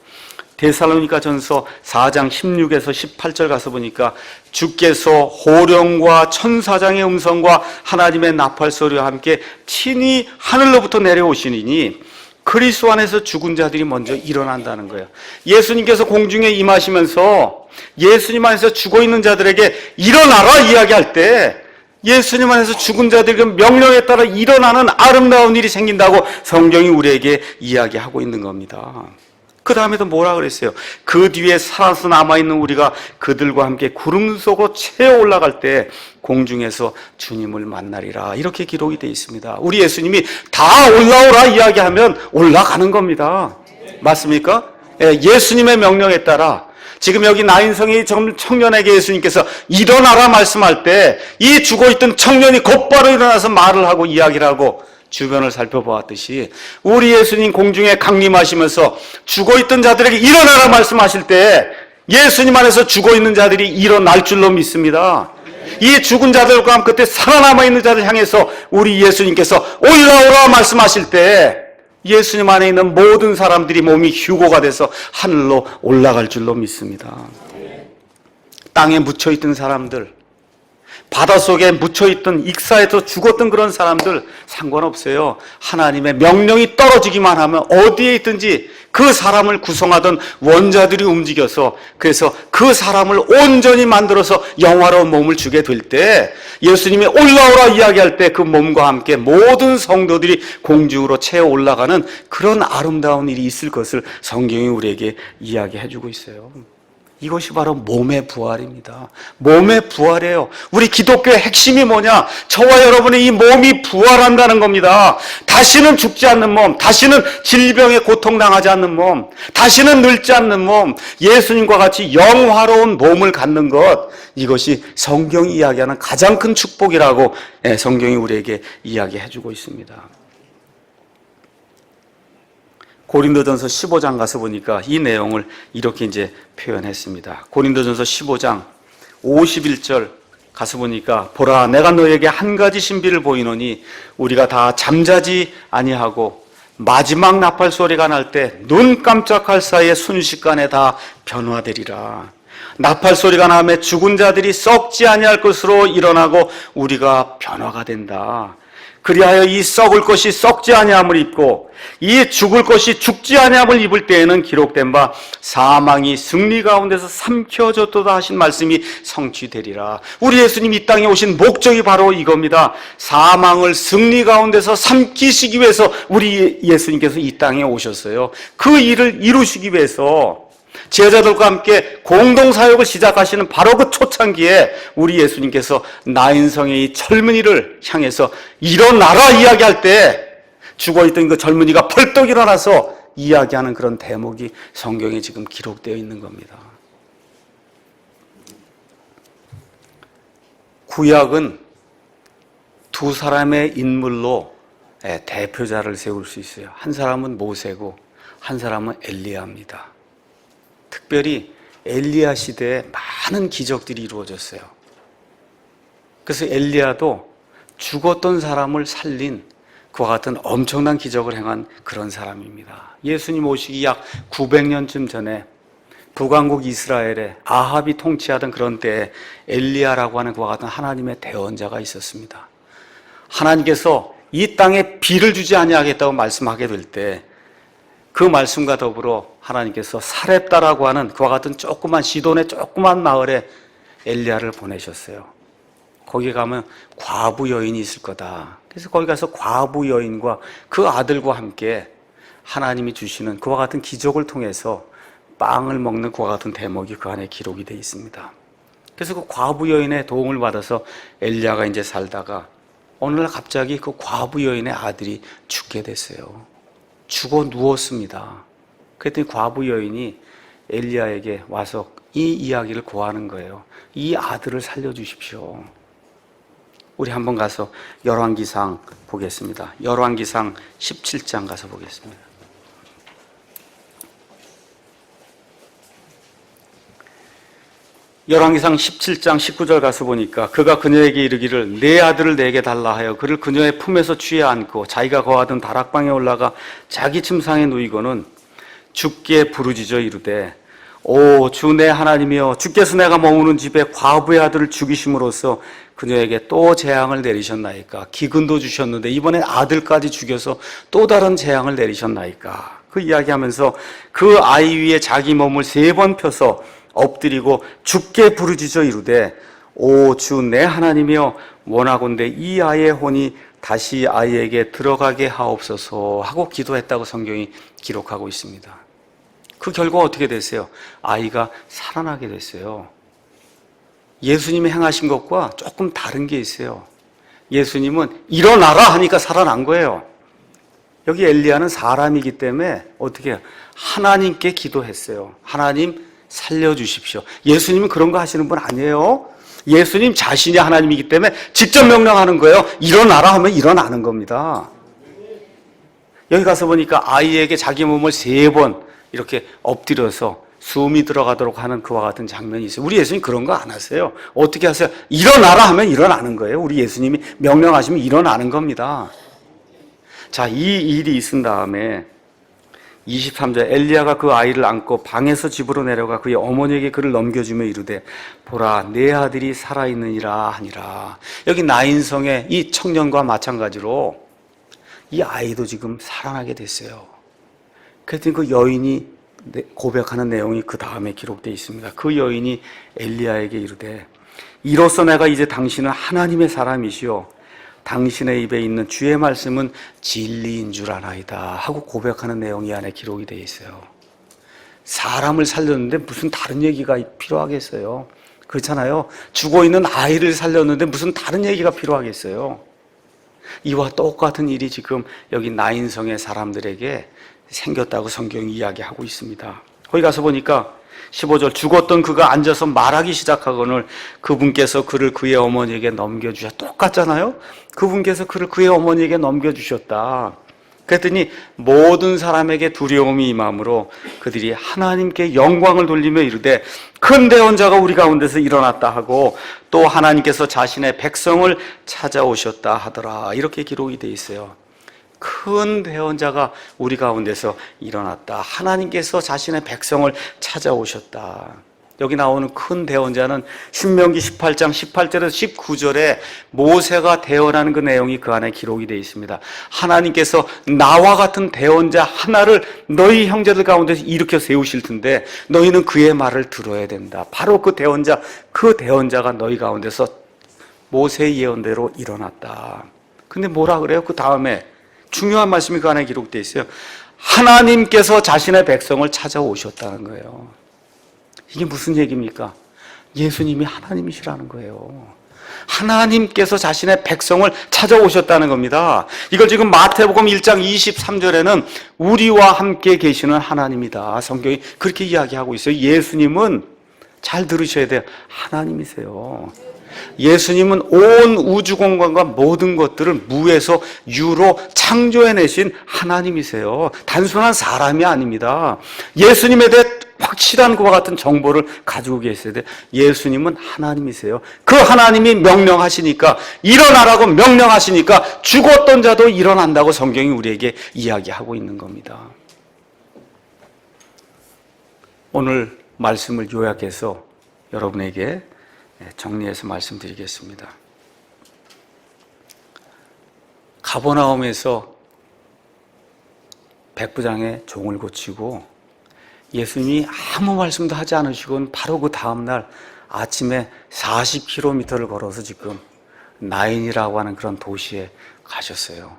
데살로니가전서 4장 16에서 18절 가서 보니까 주께서 호령과 천사장의 음성과 하나님의 나팔 소리와 함께 친히 하늘로부터 내려오시니 그리스도 안에서 죽은 자들이 먼저 일어난다는 거예요. 예수님께서 공중에 임하시면서 예수님 안에서 죽어있는 자들에게 일어나라 이야기할 때 예수님 안에서 죽은 자들에게 명령에 따라 일어나는 아름다운 일이 생긴다고 성경이 우리에게 이야기하고 있는 겁니다. 그 다음에도 뭐라 그랬어요? 그 뒤에 살아서 남아있는 우리가 그들과 함께 구름 속으로 채어 올라갈 때 공중에서 주님을 만나리라. 이렇게 기록이 되어 있습니다. 우리 예수님이 다 올라오라 이야기하면 올라가는 겁니다. 맞습니까? 예수님의 명령에 따라 지금 여기 나인성의 청년에게 예수님께서 일어나라 말씀할 때 이 죽어있던 청년이 곧바로 일어나서 말을 하고 이야기를 하고 주변을 살펴보았듯이 우리 예수님 공중에 강림하시면서 죽어있던 자들에게 일어나라 말씀하실 때 예수님 안에서 죽어있는 자들이 일어날 줄로 믿습니다. 이 죽은 자들과 함께 그때 살아남아있는 자들 향해서 우리 예수님께서 올라오라 말씀하실 때 예수님 안에 있는 모든 사람들이 몸이 휴고가 돼서 하늘로 올라갈 줄로 믿습니다. 땅에 묻혀있던 사람들, 바닷속에 묻혀있던 익사에서 죽었던 그런 사람들 상관없어요. 하나님의 명령이 떨어지기만 하면 어디에 있든지 그 사람을 구성하던 원자들이 움직여서 그래서 그 사람을 온전히 만들어서 영화로운 몸을 주게 될 때 예수님이 올라오라 이야기할 때 그 몸과 함께 모든 성도들이 공중으로 채워 올라가는 그런 아름다운 일이 있을 것을 성경이 우리에게 이야기해 주고 있어요. 이것이 바로 몸의 부활입니다. 몸의 부활이에요. 우리 기독교의 핵심이 뭐냐? 저와 여러분의 이 몸이 부활한다는 겁니다. 다시는 죽지 않는 몸, 다시는 질병에 고통당하지 않는 몸, 다시는 늙지 않는 몸, 예수님과 같이 영화로운 몸을 갖는 것, 이것이 성경이 이야기하는 가장 큰 축복이라고 성경이 우리에게 이야기해 주고 있습니다. 고린도전서 15장 가서 보니까 이 내용을 이렇게 이제 표현했습니다. 고린도전서 15장 51절 가서 보니까 보라 내가 너에게 한 가지 신비를 보이노니 우리가 다 잠자지 아니하고 마지막 나팔 소리가 날 때 눈 깜짝할 사이에 순식간에 다 변화되리라. 나팔 소리가 나면 죽은 자들이 썩지 아니할 것으로 일어나고 우리가 변화가 된다. 그리하여 이 썩을 것이 썩지 아니함을 입고 이 죽을 것이 죽지 아니함을 입을 때에는 기록된 바 사망이 승리 가운데서 삼켜졌도다 하신 말씀이 성취되리라. 우리 예수님 이 땅에 오신 목적이 바로 이겁니다. 사망을 승리 가운데서 삼키시기 위해서 우리 예수님께서 이 땅에 오셨어요. 그 일을 이루시기 위해서 제자들과 함께 공동사역을 시작하시는 바로 그 초창기에 우리 예수님께서 나인성의 이 젊은이를 향해서 일어나라 이야기할 때 죽어있던 그 젊은이가 벌떡 일어나서 이야기하는 그런 대목이 성경에 지금 기록되어 있는 겁니다. 구약은 두 사람의 인물로 대표자를 세울 수 있어요. 한 사람은 모세고 한 사람은 엘리야입니다. 특별히 엘리야 시대에 많은 기적들이 이루어졌어요. 그래서 엘리야도 죽었던 사람을 살린 그와 같은 엄청난 기적을 행한 그런 사람입니다. 예수님 오시기 약 900년쯤 전에 북왕국 이스라엘에 아합이 통치하던 그런 때에 엘리야라고 하는 그와 같은 하나님의 대언자가 있었습니다. 하나님께서 이 땅에 비를 주지 아니하겠다고 말씀하게 될 때 그 말씀과 더불어 하나님께서 사렙다라고 하는 그와 같은 조그만 시돈의 조그만 마을에 엘리야를 보내셨어요. 거기 가면 과부 여인이 있을 거다. 그래서 거기 가서 과부 여인과 그 아들과 함께 하나님이 주시는 그와 같은 기적을 통해서 빵을 먹는 그와 같은 대목이 그 안에 기록이 되어 있습니다. 그래서 그 과부 여인의 도움을 받아서 엘리야가 이제 살다가 어느 날 갑자기 그 과부 여인의 아들이 죽게 됐어요. 죽어 누웠습니다. 그랬더니 과부 여인이 엘리야에게 와서 이 이야기를 고하는 거예요. 이 아들을 살려주십시오. 우리 한번 가서 열왕기상 보겠습니다. 열왕기상 17장 가서 보겠습니다. 열왕기상 17장 19절 가서 보니까 그가 그녀에게 이르기를 내 아들을 내게 달라 하여 그를 그녀의 품에서 취해 안고 자기가 거하던 다락방에 올라가 자기 침상에 누이고는 주께 부르짖어 이르되 오 주 내 하나님이여 주께서 내가 머무는 집에 과부의 아들을 죽이심으로써 그녀에게 또 재앙을 내리셨나이까. 기근도 주셨는데 이번엔 아들까지 죽여서 또 다른 재앙을 내리셨나이까. 그 이야기하면서 그 아이 위에 자기 몸을 3번 펴서 엎드리고 주께 부르짖어 이르되 오 주 내 하나님이여 원하건대 이 아이의 혼이 다시 아이에게 들어가게 하옵소서 하고 기도했다고 성경이 기록하고 있습니다. 그 결과 어떻게 됐어요? 아이가 살아나게 됐어요. 예수님이 행하신 것과 조금 다른 게 있어요. 예수님은 일어나라 하니까 살아난 거예요. 여기 엘리야는 사람이기 때문에 어떻게 해요? 하나님께 기도했어요. 하나님 살려주십시오. 예수님은 그런 거 하시는 분 아니에요. 예수님 자신이 하나님이기 때문에 직접 명령하는 거예요. 일어나라 하면 일어나는 겁니다. 여기 가서 보니까 아이에게 자기 몸을 3번 이렇게 엎드려서 숨이 들어가도록 하는 그와 같은 장면이 있어요. 우리 예수님 그런 거 안 하세요. 어떻게 하세요? 일어나라 하면 일어나는 거예요. 우리 예수님이 명령하시면 일어나는 겁니다. 자, 이 일이 있은 다음에 23절 엘리야가 그 아이를 안고 방에서 집으로 내려가 그의 어머니에게 그를 넘겨주며 이르되 보라 내 아들이 살아있느니라 하니라. 여기 나인성의 이 청년과 마찬가지로 이 아이도 지금 살아나게 됐어요. 그랬더니 그 여인이 고백하는 내용이 그 다음에 기록되어 있습니다. 그 여인이 엘리야에게 이르되 이로써 내가 이제 당신은 하나님의 사람이시오 당신의 입에 있는 주의 말씀은 진리인 줄 아나이다 하고 고백하는 내용이 안에 기록이 되어 있어요. 사람을 살렸는데 무슨 다른 얘기가 필요하겠어요? 그렇잖아요. 죽어있는 아이를 살렸는데 무슨 다른 얘기가 필요하겠어요? 이와 똑같은 일이 지금 여기 나인성의 사람들에게 생겼다고 성경이 이야기하고 있습니다. 거기 가서 보니까 15절 죽었던 그가 앉아서 말하기 시작하거늘 그분께서 그를 그의 어머니에게 넘겨주셨다. 똑같잖아요. 그분께서 그를 그의 어머니에게 넘겨주셨다. 그랬더니 모든 사람에게 두려움이 임함으로 그들이 하나님께 영광을 돌리며 이르되 큰 대언자가 우리 가운데서 일어났다 하고 또 하나님께서 자신의 백성을 찾아오셨다 하더라. 이렇게 기록이 되어 있어요. 큰 대언자가 우리 가운데서 일어났다. 하나님께서 자신의 백성을 찾아오셨다. 여기 나오는 큰 대언자는 신명기 18장 18절에서 19절에 모세가 대언하는 그 내용이 그 안에 기록이 되어 있습니다. 하나님께서 나와 같은 대언자 하나를 너희 형제들 가운데서 일으켜 세우실 텐데 너희는 그의 말을 들어야 된다. 바로 그 대언자가 너희 가운데서 모세의 예언대로 일어났다. 근데 뭐라 그래요? 그 다음에 중요한 말씀이 그 안에 기록되어 있어요. 하나님께서 자신의 백성을 찾아오셨다는 거예요. 이게 무슨 얘기입니까? 예수님이 하나님이시라는 거예요. 하나님께서 자신의 백성을 찾아오셨다는 겁니다. 이걸 지금 마태복음 1장 23절에는 우리와 함께 계시는 하나님이다. 성경이 그렇게 이야기하고 있어요. 예수님은 잘 들으셔야 돼요. 하나님이세요. 예수님은 온 우주공간과 모든 것들을 무에서 유로 창조해내신 하나님이세요. 단순한 사람이 아닙니다. 예수님에 대해 확실한 그와 같은 정보를 가지고 계셔야 돼요. 예수님은 하나님이세요. 그 하나님이 명령하시니까 일어나라고 명령하시니까 죽었던 자도 일어난다고 성경이 우리에게 이야기하고 있는 겁니다. 오늘 말씀을 요약해서 여러분에게 정리해서 말씀드리겠습니다. 가버나움에서 백부장의 종을 고치고 예수님이 아무 말씀도 하지 않으시고는 바로 그 다음날 아침에 40km를 걸어서 지금 나인이라고 하는 그런 도시에 가셨어요.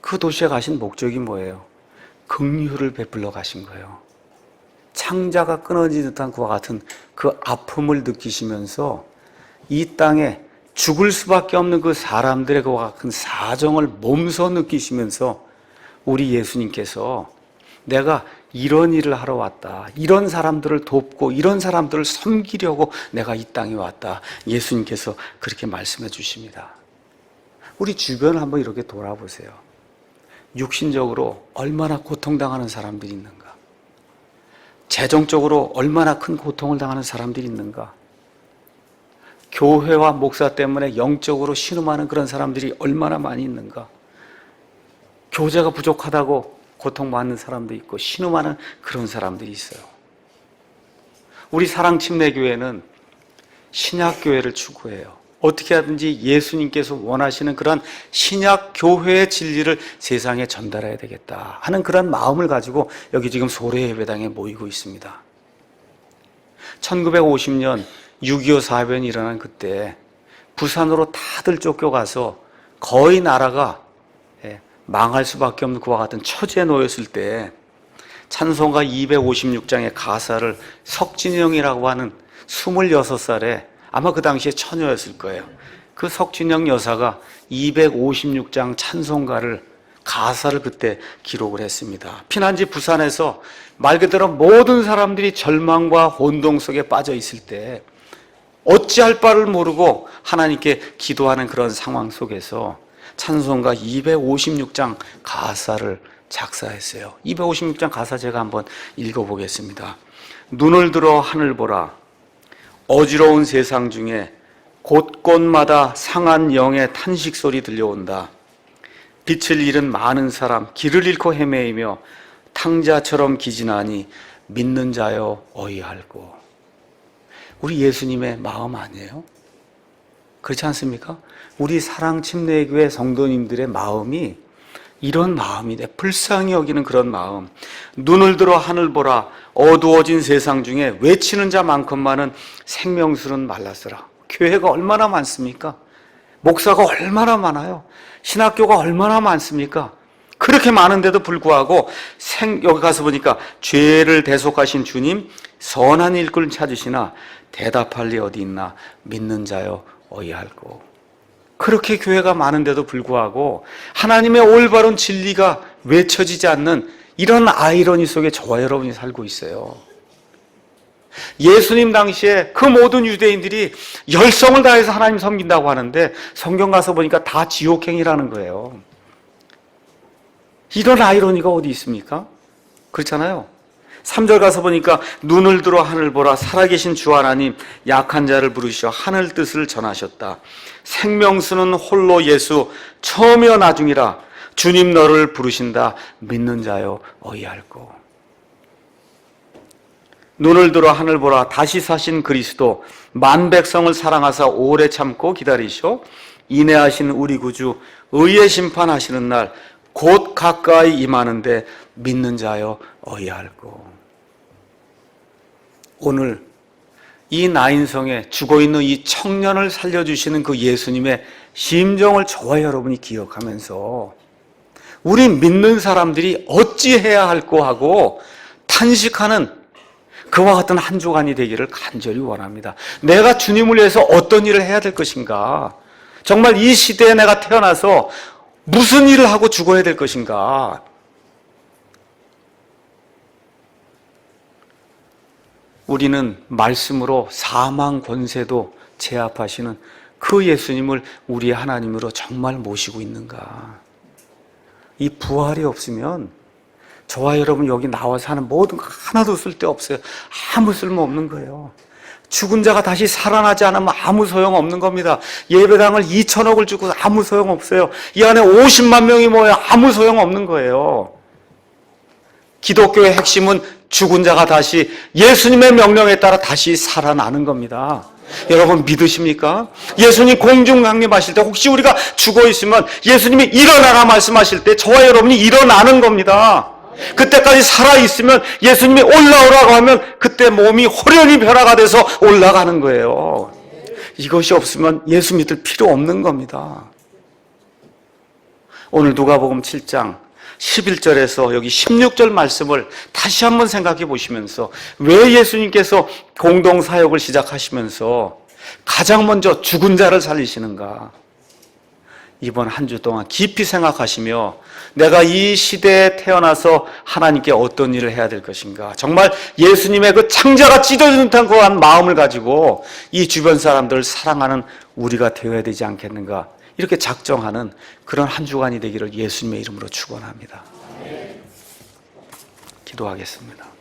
그 도시에 가신 목적이 뭐예요? 긍휼을 베풀러 가신 거예요. 창자가 끊어진 듯한 그와 같은 그 아픔을 느끼시면서 이 땅에 죽을 수밖에 없는 그 사람들의 그와 같은 사정을 몸소 느끼시면서 우리 예수님께서 내가 이런 일을 하러 왔다. 이런 사람들을 돕고 이런 사람들을 섬기려고 내가 이 땅에 왔다. 예수님께서 그렇게 말씀해 주십니다. 우리 주변을 한번 이렇게 돌아보세요. 육신적으로 얼마나 고통당하는 사람들이 있는가? 재정적으로 얼마나 큰 고통을 당하는 사람들이 있는가? 교회와 목사 때문에 영적으로 신음하는 그런 사람들이 얼마나 많이 있는가? 교제가 부족하다고 고통받는 사람도 있고 신음하는 그런 사람들이 있어요. 우리 사랑침례교회는 신약교회를 추구해요. 어떻게 하든지 예수님께서 원하시는 그런 신약교회의 진리를 세상에 전달해야 되겠다 하는 그런 마음을 가지고 여기 지금 소래예배당에 모이고 있습니다. 1950년 6.25 사변이 일어난 그때 부산으로 다들 쫓겨가서 거의 나라가 망할 수밖에 없는 그와 같은 처지에 놓였을 때 찬송가 256장의 가사를 석진영이라고 하는 26살에 아마 그 당시에 처녀였을 거예요. 그 석진영 여사가 256장 찬송가를 가사를 그때 기록을 했습니다. 피난지 부산에서 말 그대로 모든 사람들이 절망과 혼동 속에 빠져 있을 때 어찌할 바를 모르고 하나님께 기도하는 그런 상황 속에서 찬송가 256장 가사를 작사했어요. 256장 가사 제가 한번 읽어보겠습니다. 눈을 들어 하늘 보라. 어지러운 세상 중에 곳곳마다 상한 영의 탄식 소리 들려온다. 빛을 잃은 많은 사람 길을 잃고 헤매이며 탕자처럼 기진하니 믿는 자여 어이할고. 우리 예수님의 마음 아니에요? 그렇지 않습니까? 우리 사랑침례교회 성도님들의 마음이 이런 마음이네. 불쌍히 여기는 그런 마음. 눈을 들어 하늘 보라. 어두워진 세상 중에 외치는 자만큼만은 생명수는 말랐으라. 교회가 얼마나 많습니까? 목사가 얼마나 많아요? 신학교가 얼마나 많습니까? 그렇게 많은데도 불구하고 여기 가서 보니까 죄를 대속하신 주님 선한 일꾼을 찾으시나 대답할 리 어디 있나 믿는 자여 어이할꼬. 그렇게 교회가 많은데도 불구하고 하나님의 올바른 진리가 외쳐지지 않는 이런 아이러니 속에 저와 여러분이 살고 있어요. 예수님 당시에 그 모든 유대인들이 열성을 다해서 하나님 섬긴다고 하는데 성경 가서 보니까 다 지옥행이라는 거예요. 이런 아이러니가 어디 있습니까? 그렇잖아요. 3절 가서 보니까 눈을 들어 하늘 보라. 살아계신 주 하나님 약한 자를 부르시어 하늘 뜻을 전하셨다. 생명수는 홀로 예수 처음이여 나중이라. 주님 너를 부르신다. 믿는 자여 어이할꼬. 눈을 들어 하늘 보라. 다시 사신 그리스도 만 백성을 사랑하사 오래 참고 기다리시오. 인내하신 우리 구주 의의 심판하시는 날 곧 가까이 임하는데 믿는 자여 어이할꼬. 오늘 이 나인성에 죽어있는 이 청년을 살려주시는 그 예수님의 심정을 저와 여러분이 기억하면서 우리 믿는 사람들이 어찌해야 할꼬 하고 탄식하는 그와 같은 한 주간이 되기를 간절히 원합니다. 내가 주님을 위해서 어떤 일을 해야 될 것인가? 정말 이 시대에 내가 태어나서 무슨 일을 하고 죽어야 될 것인가? 우리는 말씀으로 사망 권세도 제압하시는 그 예수님을 우리의 하나님으로 정말 모시고 있는가? 이 부활이 없으면 저와 여러분 여기 나와서 하는 모든 거 하나도 쓸데없어요. 아무 쓸모없는 거예요. 죽은 자가 다시 살아나지 않으면 아무 소용없는 겁니다. 예배당을 2천억을 주고 아무 소용없어요. 이 안에 50만 명이 모여 아무 소용없는 거예요. 기독교의 핵심은 죽은 자가 다시 예수님의 명령에 따라 다시 살아나는 겁니다. 여러분 믿으십니까? 예수님 공중 강림하실 때 혹시 우리가 죽어 있으면 예수님이 일어나라 말씀하실 때 저와 여러분이 일어나는 겁니다. 그때까지 살아있으면 예수님이 올라오라고 하면 그때 몸이 호련히 변화가 돼서 올라가는 거예요. 이것이 없으면 예수 믿을 필요 없는 겁니다. 오늘 누가복음 7장 11절에서 여기 16절 말씀을 다시 한번 생각해 보시면서 왜 예수님께서 공동사역을 시작하시면서 가장 먼저 죽은 자를 살리시는가? 이번 한 주 동안 깊이 생각하시며 내가 이 시대에 태어나서 하나님께 어떤 일을 해야 될 것인가? 정말 예수님의 그 창자가 찢어지는 듯한 그한 마음을 가지고 이 주변 사람들을 사랑하는 우리가 되어야 되지 않겠는가? 이렇게 작정하는 그런 한 주간이 되기를 예수님의 이름으로 축원합니다. 기도하겠습니다.